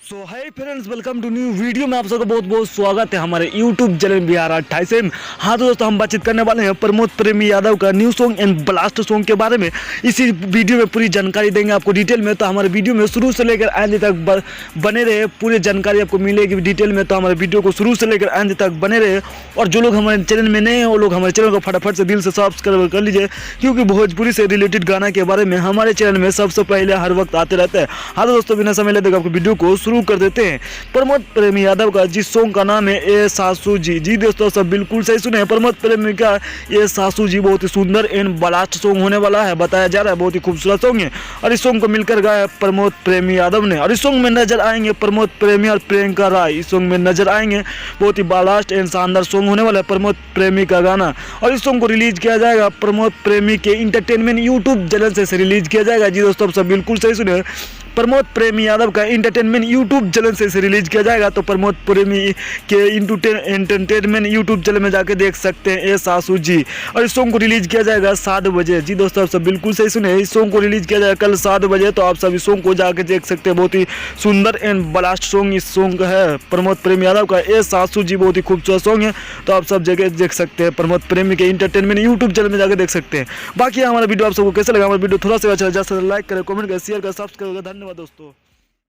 So hi friends, welcome to new video में आप सबका बहुत बहुत स्वागत है हमारे यूट्यूब चैनल बिहार 28 में। हाँ दोस्तों, हम बातचीत करने वाले हैं प्रमोद प्रेमी यादव का new song and blast song के बारे में। इसी वीडियो में पूरी जानकारी देंगे आपको डिटेल में, तो हमारे वीडियो में शुरू से लेकर एंड तक बने रहे। पूरी जानकारी आपको मिलेगी डिटेल में, तो हमारे वीडियो को शुरू से लेकर एंड तक बने रहे। और जो लोग हमारे चैनल में नए हैं वो लोग हमारे चैनल को फटाफट से दिल से सब्सक्राइब कर लीजिए, क्योंकि भोजपुरी से रिलेटेड गाना के बारे में हमारे चैनल में सबसे पहले हर वक्त आते रहते हैं। हाँ दोस्तों, बिना समय लेते आपको वीडियो को शुरू कर देते हैं। प्रमोद प्रेमी यादव का जिस सॉन्ग का नाम है ए सासू जी। जी दोस्तों, सब बिल्कुल सही सुने हैं। प्रमोद प्रेमी का ये सासू जी बहुत ही सुंदर एंड ब्लास्ट सॉन्ग होने वाला है, बताया जा रहा है। बहुत ही खूबसूरत सॉन्ग है और इस सॉन्ग को मिलकर गाया प्रमोद प्रेमी यादव ने। और इस सॉन्ग में नजर आएंगे प्रमोद प्रेमी और प्रियंका राय, इस सॉन्ग में नजर आएंगे। बहुत ही ब्लास्ट एंड शानदार सॉन्ग होने वाला है प्रमोद प्रेमी का गाना। और इस सॉन्ग को रिलीज किया जाएगा प्रमोद प्रेमी के इंटरटेनमेंट यूट्यूब चैनल से रिलीज किया जाएगा। जी दोस्तों, सब बिल्कुल सही सुने। प्रमोद प्रेमी यादव का इंटरटेनमेंट यूट्यूब चैनल से रिलीज किया जाएगा, तो प्रमोद प्रेमी के इंटरटेनमेंट यूट्यूब चैनल में जाके देख सकते हैं ए सासू जी। और इस सॉन्ग को रिलीज किया जाएगा 7 बजे। जी दोस्तों, आप सब बिल्कुल सही सुने। इस सॉन्ग को रिलीज किया जाएगा कल 7 बजे, तो आप सब इस सॉन्ग को जाके देख सकते हैं। बहुत ही सुंदर एंड ब्लास्ट सॉन्ग इस सॉन्ग है प्रमोद प्रेमी यादव का ए सासू जी। बहुत ही खूबसूरत सॉन्ग है, तो आप सब जगह देख सकते हैं। प्रमोद प्रेमी के इंटरटेनमेंट यूट्यूब चैनल में जाकर देख सकते हैं। बाकी हमारा वीडियो आप सबको कैसा लगा, हमारा वीडियो थोड़ा सा अच्छा लाइक करें, कमेंट करें, शेयर करें, सब्सक्राइब करें। धन्यवाद दोस्तों।